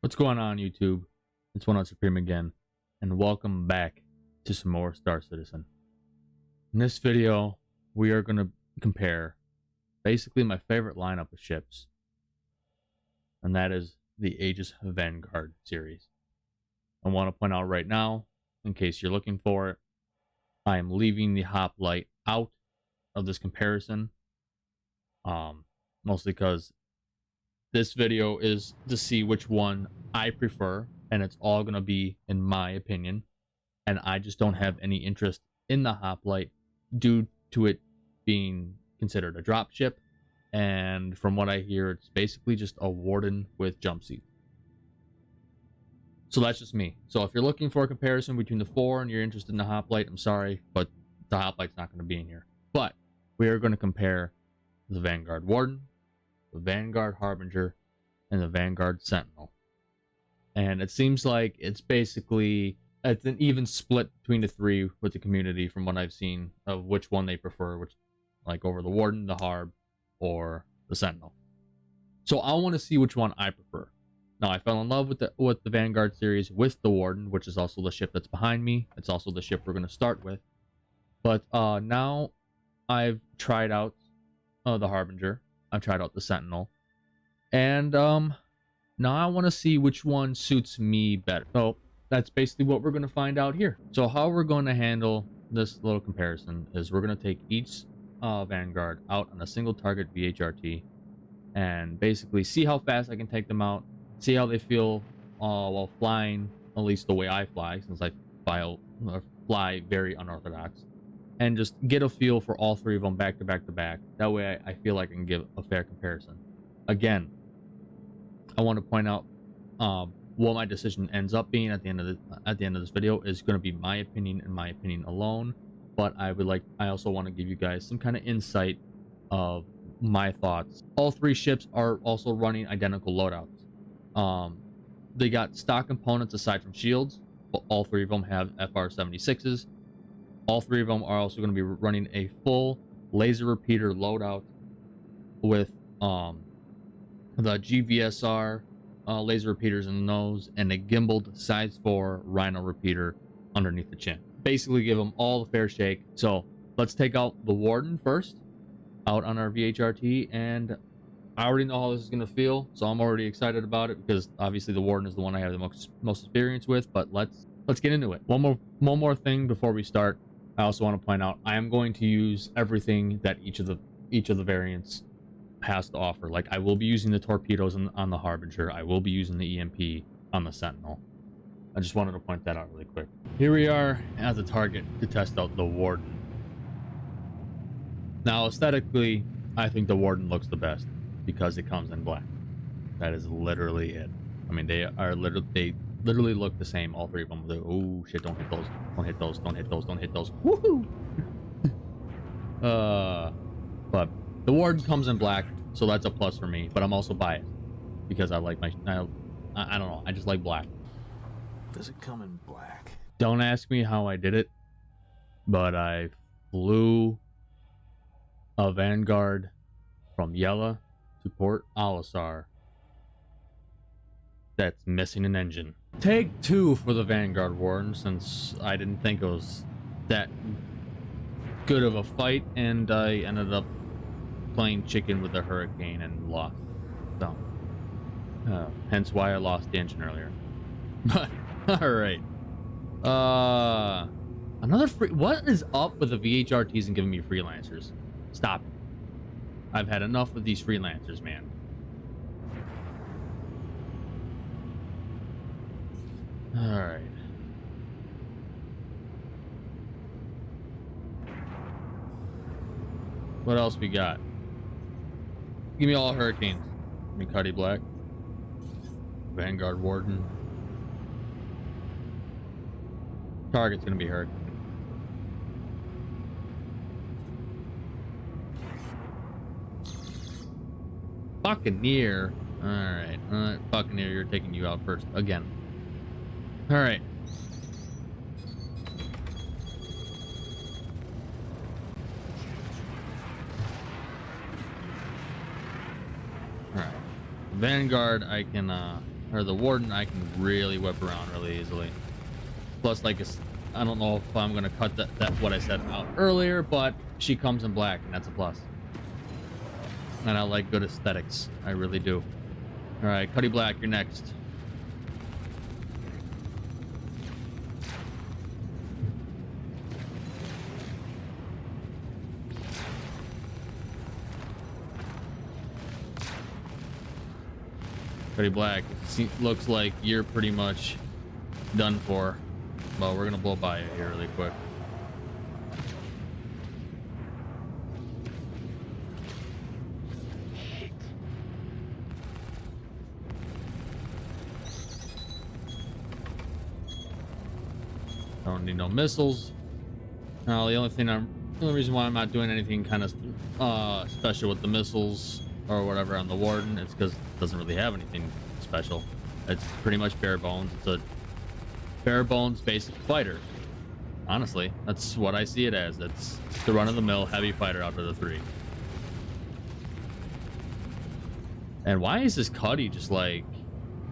What's going on, YouTube? It's One on Supreme again, and welcome back to some more Star Citizen. In this video, we are going to compare basically my favorite lineup of ships, and that is the Aegis Vanguard series. I want to point out right now, in case you're looking for it, I am leaving the hoplite out of this comparison, mostly because this video is to see which one I prefer, and it's all going to be in my opinion, and I just don't have any interest in the hoplite due to it being considered a drop ship, and from what I hear, it's basically just a warden with jump seat. So that's just me. So if you're looking for a comparison between the four and you're interested in the hoplite, I'm sorry, but the hoplite's not going to be in here. But we are going to compare the Vanguard Warden, the Vanguard Harbinger, and the Vanguard Sentinel. And it seems like it's an even split between the three with the community from what I've seen of which one they prefer, which like over the Warden, the Harb, or the Sentinel. So I want to see which one I prefer. Now I fell in love with the Vanguard series with the Warden, which is also the ship that's behind me. It's also the ship we're going to start with. But now I've tried out the Harbinger. I've tried out the Sentinel, and now I want to see which one suits me better. So that's basically what we're going to find out here. So how we're going to handle this little comparison is we're going to take each Vanguard out on a single target VHRT and basically see how fast I can take them out, see how they feel while flying, at least the way I fly, since I fly very unorthodox, and just get a feel for all three of them back to back to back. That way I feel like I can give a fair comparison. Again, I want to point out what my decision ends up being at the end of this video is going to be my opinion and my opinion alone. But I also want to give you guys some kind of insight of my thoughts. All three ships are also running identical loadouts. They got stock components aside from shields, but all three of them have FR-76s. All three of them are also going to be running a full laser repeater loadout with the GVSR laser repeaters in the nose and a gimbaled size 4 Rhino repeater underneath the chin. Basically give them all the fair shake. So let's take out the Warden first out on our VHRT, and I already know how this is going to feel, so I'm already excited about it because obviously the Warden is the one I have the most experience with. But let's get into it. One more thing before we start. I also want to point out I am going to use everything that each of the variants has to offer. Like I will be using the torpedoes on the Harbinger. I will be using the EMP on the Sentinel. I just wanted to point that out really quick. Here we are at the target to test out the Warden. Now aesthetically, I think the Warden looks the best because it comes in black. That is literally it. I mean, they literally look the same, all three of them. Oh shit, don't hit those, don't hit those, don't hit those, don't hit those. Woohoo! But the Warden comes in black, so that's a plus for me, but I'm also biased because I like I don't know, I just like black. Does it come in black? Don't ask me how I did it, but I flew a Vanguard from Yela to Port Olisar that's missing an engine. Take 2 for the Vanguard Warden, since I didn't think it was that good of a fight, and I ended up playing chicken with the Hurricane and lost. So, hence why I lost the engine earlier. But, alright. Another what is up with the VHRTs and giving me freelancers? Stop it. I've had enough of these freelancers, man. Alright. What else we got? Give me all Hurricanes. Give me Cuddy Black. Vanguard Warden. Target's gonna be Hurricane. Buccaneer. Alright. Buccaneer, you're taking you out first again. Alright. Alright. Vanguard, I can or the Warden, I can really whip around really easily. Plus, like, I don't know if I'm gonna cut that what I said out earlier, but she comes in black, and that's a plus. And I like good aesthetics. I really do. All right, Cuddy Black, you're next. Cuddy Black, looks like you're pretty much done for. Well, we're gonna blow by you here really quick. Don't need no missiles. Now, the only reason why I'm not doing anything kind of special with the missiles or whatever on the Warden, it's because it doesn't really have anything special. It's pretty much bare bones. It's a bare bones basic fighter. Honestly, that's what I see it as. It's the run-of-the-mill heavy fighter out of the three. And why is this Cuddy just like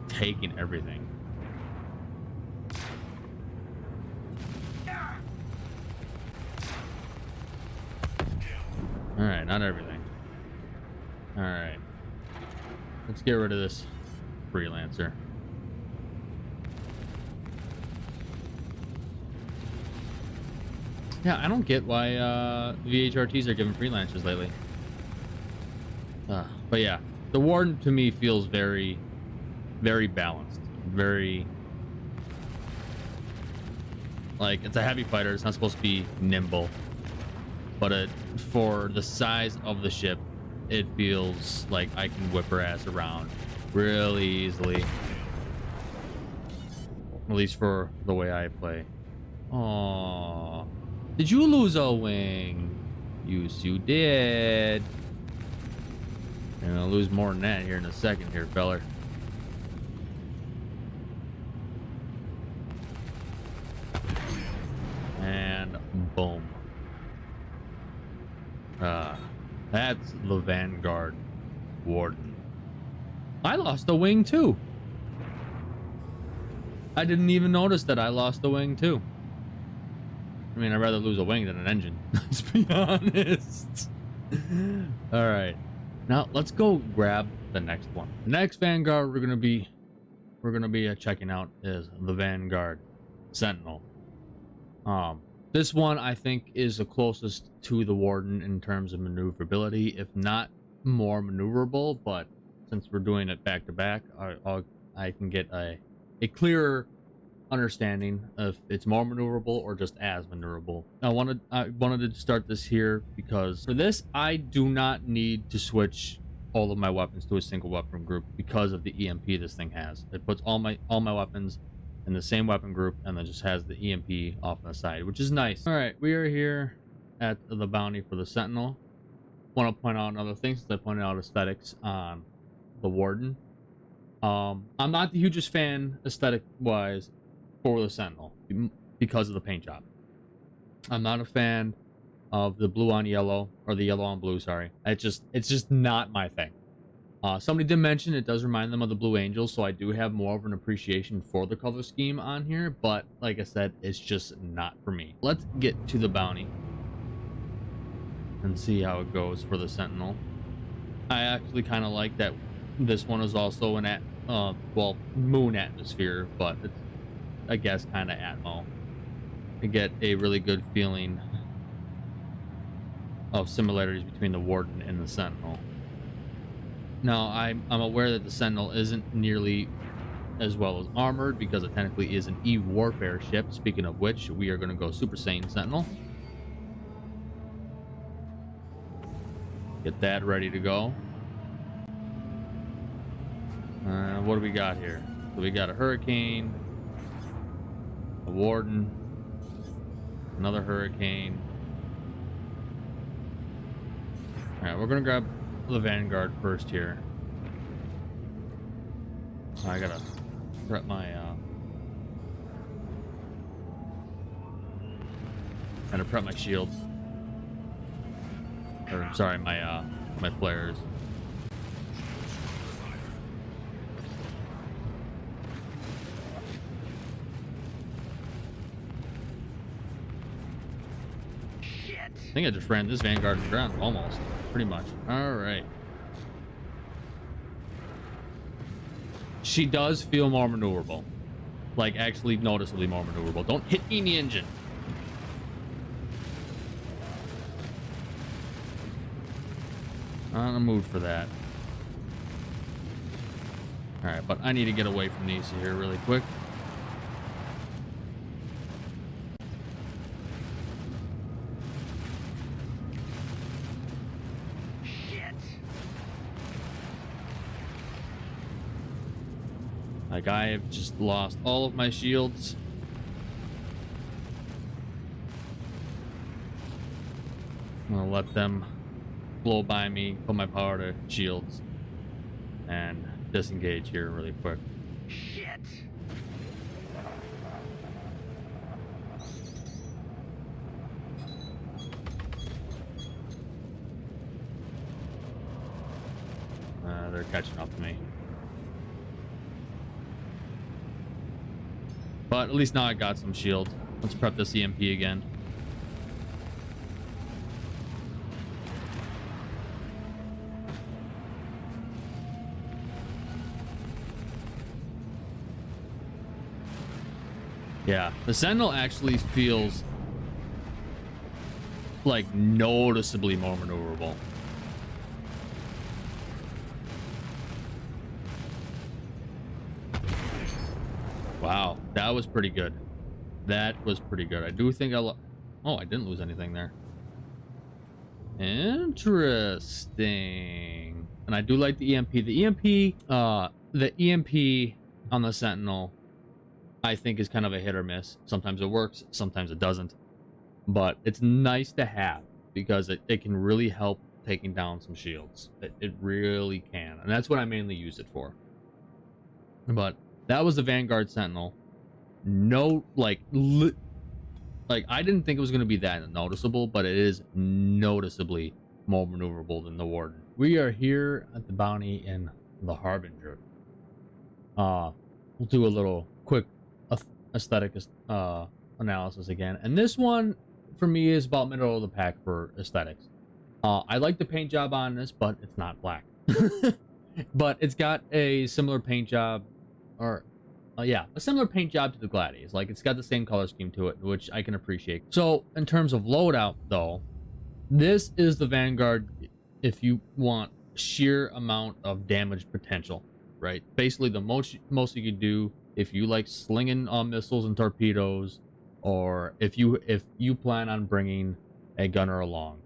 taking everything? All right, not everything. All right, let's get rid of this freelancer. Yeah, I don't get why VHRTs are giving freelancers lately. But yeah, the Warden to me feels very, very balanced. Very like it's a heavy fighter. It's not supposed to be nimble, but for the size of the ship, it feels like I can whip her ass around really easily. At least for the way I play. Aww. Did you lose a wing? Yes, you did. And I'll lose more than that here in a second here, feller. And boom. That's the Vanguard Warden. I lost a wing too. I didn't even notice that I lost a wing too. I mean, I'd rather lose a wing than an engine. Let's be honest. All right, now let's go grab the next one. The next Vanguard we're gonna be checking out is the Vanguard Sentinel. This one I think is the closest to the Warden in terms of maneuverability, if not more maneuverable. But since we're doing it back to back, I can get a clearer understanding if it's more maneuverable or just as maneuverable. I wanted to start this here because for this I do not need to switch all of my weapons to a single weapon group because of the EMP this thing has. It puts all my weapons in the same weapon group and then just has the EMP off on the side, which is nice. All right, we are here at the bounty for the Sentinel. Want to point out another thing since I pointed out aesthetics on the Warden. I'm not the hugest fan aesthetic wise for the Sentinel because of the paint job. I'm not a fan of the blue on yellow, or the yellow on blue, sorry. It's just not my thing. Somebody did mention it does remind them of the Blue Angels, so I do have more of an appreciation for the color scheme on here, but like I said, it's just not for me. Let's get to the bounty and see how it goes for the Sentinel. I actually kind of like that this one is also an well, moon atmosphere, but it's, I guess, kind of atmo. I get a really good feeling of similarities between the Warden and the Sentinel. Now, I'm aware that the Sentinel isn't nearly as well as armored because it technically is an E-Warfare ship. Speaking of which, we are going to go Super Saiyan Sentinel. Get that ready to go. What do we got here? So we got a Hurricane, a Warden, another Hurricane. All right, we're going to grab the Vanguard first here. I gotta prep my shields, or sorry, my flares. I think I just ran this Vanguard to the ground, almost. Pretty much. Alright. She does feel more maneuverable. Like, actually noticeably more maneuverable. Don't hit me in the engine. I'm in a mood for that. Alright, but I need to get away from these here really quick. Like, I have just lost all of my shields. I'm gonna let them blow by me, put my power to shields, and disengage here really quick. Shit. They're catching up to me. But at least now I got some shield. Let's prep this EMP again. Yeah, the Sentinel actually feels like noticeably more maneuverable. Wow, that was pretty good. That was pretty good. I do think oh, I didn't lose anything there. Interesting. And I do like the EMP. The EMP on the Sentinel, I think, is kind of a hit or miss. Sometimes it works, sometimes it doesn't. But it's nice to have because it can really help taking down some shields. It really can. And that's what I mainly use it for. But that was the Vanguard Sentinel. No, like I didn't think it was going to be that noticeable, but it is noticeably more maneuverable than the Warden. We are here at the bounty in the Harbinger. We'll do a little quick aesthetic analysis again. And this one, for me, is about middle of the pack for aesthetics. I like the paint job on this, but it's not black. But it's got a similar paint job, or yeah, a similar paint job to the Gladius. Like, it's got the same color scheme to it, which I can appreciate. So in terms of loadout, though, this is the Vanguard if you want sheer amount of damage potential, right? Basically, the most you can do if you like slinging missiles and torpedoes, or if you plan on bringing a gunner along.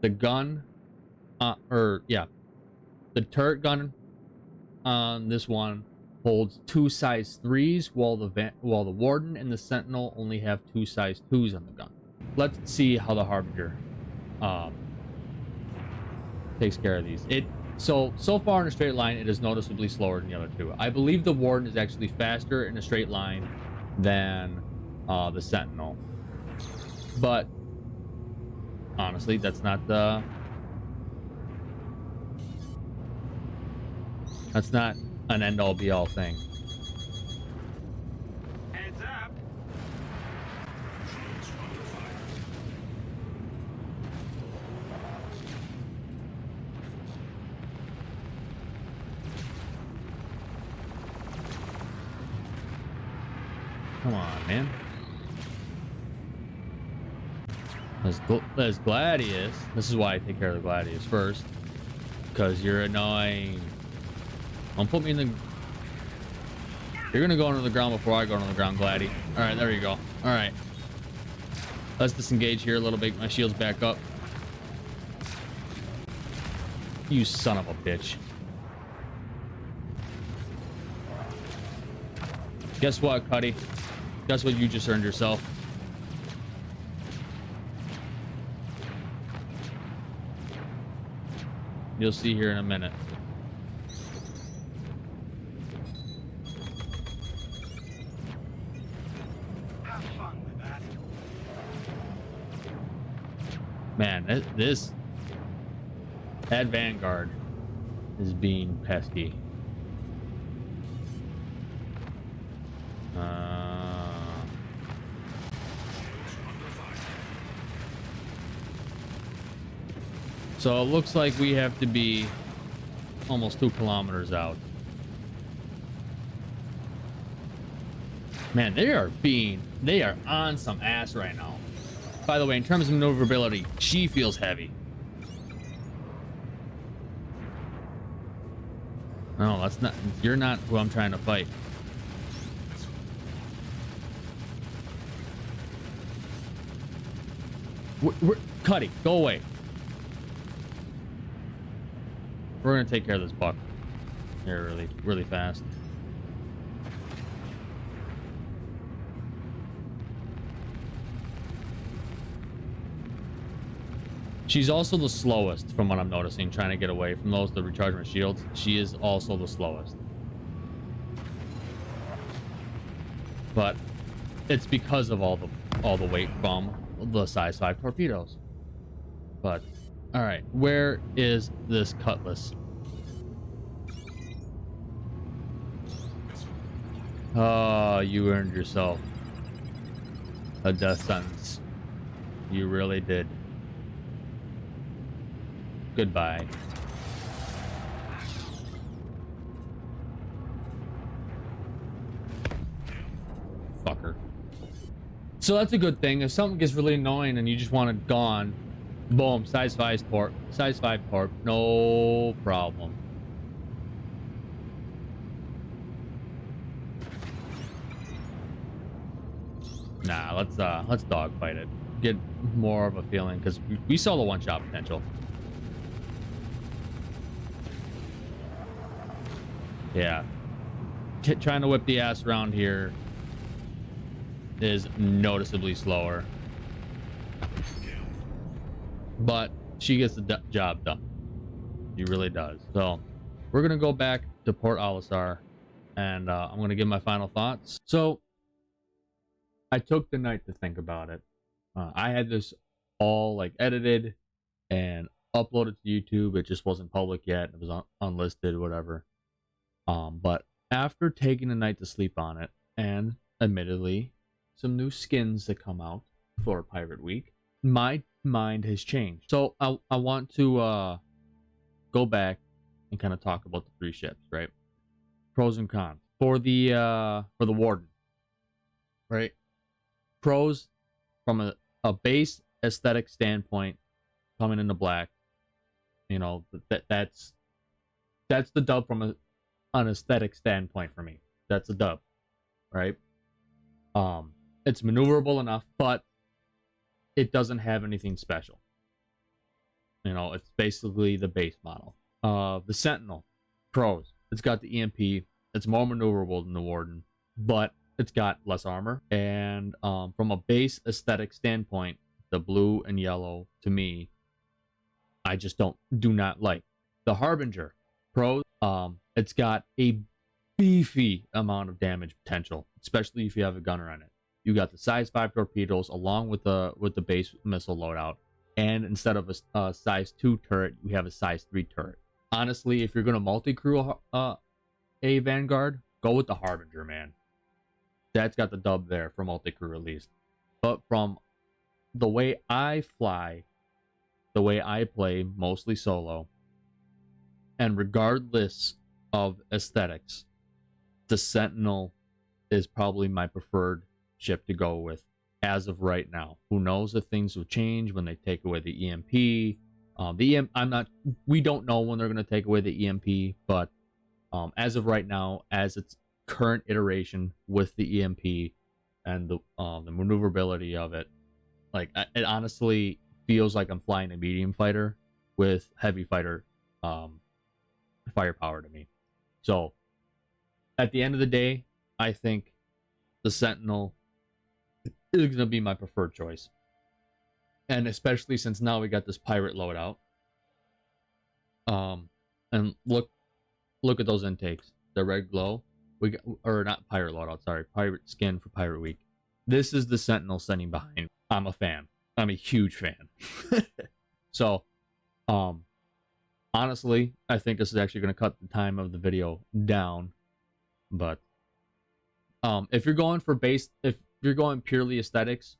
The gun, the turret gun on this one holds 2 size 3s, while the Warden and the Sentinel only have 2 size 2s on the gun. Let's see how the Harbinger takes care of these. So far in a straight line, it is noticeably slower than the other two. I believe the Warden is actually faster in a straight line than the Sentinel. But honestly, that's not an end-all be-all thing. Heads up. Come on, man. There's Gladius. This is why I take care of the Gladius first. Because you're annoying. Don't put me in the... You're gonna go into the ground before I go into the ground, Gladdy. Alright, there you go. Alright. Let's disengage here a little bit. My shield's back up. You son of a bitch. Guess what, Cuddy? Guess what you just earned yourself? You'll see here in a minute. Have fun with that. Man, that Vanguard is being pesky. So it looks like we have to be almost 2 kilometers out. Man, they are on some ass right now. By the way, in terms of maneuverability, she feels heavy. No, that's not, you're not who I'm trying to fight. Cuddy, go away. We're gonna take care of this buck here really fast. She's also the slowest from what I'm noticing, trying to get away from those that recharge my shields. She is also the slowest. But it's because of all the weight from the size 5 torpedoes. But all right, where is this cutlass? Oh, you earned yourself a death sentence. You really did. Goodbye. Fucker. So that's a good thing. If something gets really annoying and you just want it gone, boom, size 5 torp, no problem. Nah, let's dogfight it. Get more of a feeling, because we saw the one-shot potential. Yeah. Trying to whip the ass around here is noticeably slower. But she gets the job done. She really does. So we're going to go back to Port Alisar, and I'm going to give my final thoughts. So I took the night to think about it. I had this all like edited and uploaded to YouTube. It just wasn't public yet. It was unlisted, whatever. But after taking the night to sleep on it, and admittedly some new skins that come out for Pirate Week, my mind has changed. So I want to go back and kind of talk about the 3 ships, right? Pros and cons for the Warden, right? Pros from a base aesthetic standpoint, coming into black, you know, that's the dub from an aesthetic standpoint for me. That's a dub, right? It's maneuverable enough, but it doesn't have anything special. You know, it's basically the base model. The Sentinel, pros. It's got the EMP. It's more maneuverable than the Warden, but it's got less armor. And from a base aesthetic standpoint, the blue and yellow, to me, I just do not like. The Harbinger, pros. It's got a beefy amount of damage potential, especially if you have a gunner on it. You got the size 5 torpedoes along with the base missile loadout, and instead of a size 2 turret, you have a size 3 turret. Honestly, if you're gonna multi-crew a Vanguard, go with the Harbinger, man. That's got the dub there for multi-crew at least. But from the way I fly, the way I play, mostly solo, and regardless of aesthetics, the Sentinel is probably my preferred ship to go with as of right now. Who knows if things will change when they take away the EMP? We don't know when they're going to take away the EMP, but as of right now, as its current iteration with the EMP and the maneuverability of it, like it honestly feels like I'm flying a medium fighter with heavy fighter firepower to me. So at the end of the day, I think the Sentinel is going to be my preferred choice. And especially since now we got this pirate loadout. And look at those intakes. The red glow. We got, or not pirate loadout, sorry, pirate skin for Pirate Week. This is the Sentinel sitting behind. I'm a fan. I'm a huge fan. So, honestly, I think this is actually going to cut the time of the video down. But if you're going for if you're going purely aesthetics,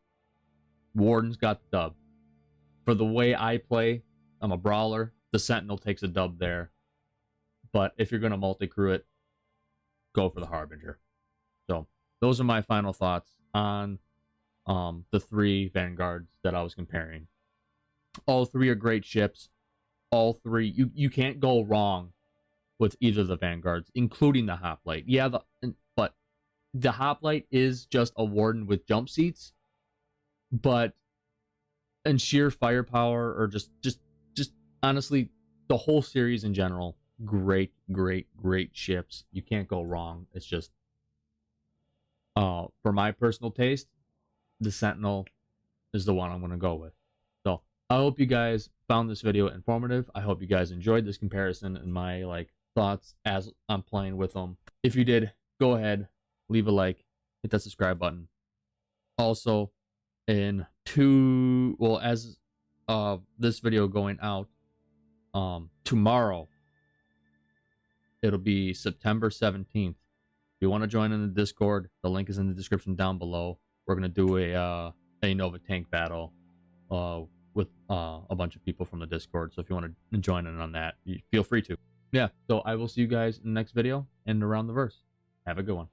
Warden's got the dub. For the way I play, I'm a brawler. The Sentinel takes a dub there. But if you're going to multi-crew it, go for the Harbinger. So those are my final thoughts on the 3 Vanguards that I was comparing. All 3 are great ships. All 3, you can't go wrong with either of the Vanguards, including the Hoplite. Yeah, but the Hoplite is just a Warden with jump seats, but in sheer firepower, or just honestly, the whole series in general, great ships. You can't go wrong. It's just, for my personal taste, the Sentinel is the one I'm going to go with. So I hope you guys found this video informative. I hope you guys enjoyed this comparison and my thoughts as I'm playing with them. If you did, go ahead, leave a like, hit that subscribe button. Also, as this video going out, tomorrow, it'll be September 17th. If you want to join in the Discord, the link is in the description down below. We're gonna do a Nova tank battle with a bunch of people from the Discord. So if you want to join in on that, you feel free to. Yeah. So I will see you guys in the next video and around the verse. Have a good one.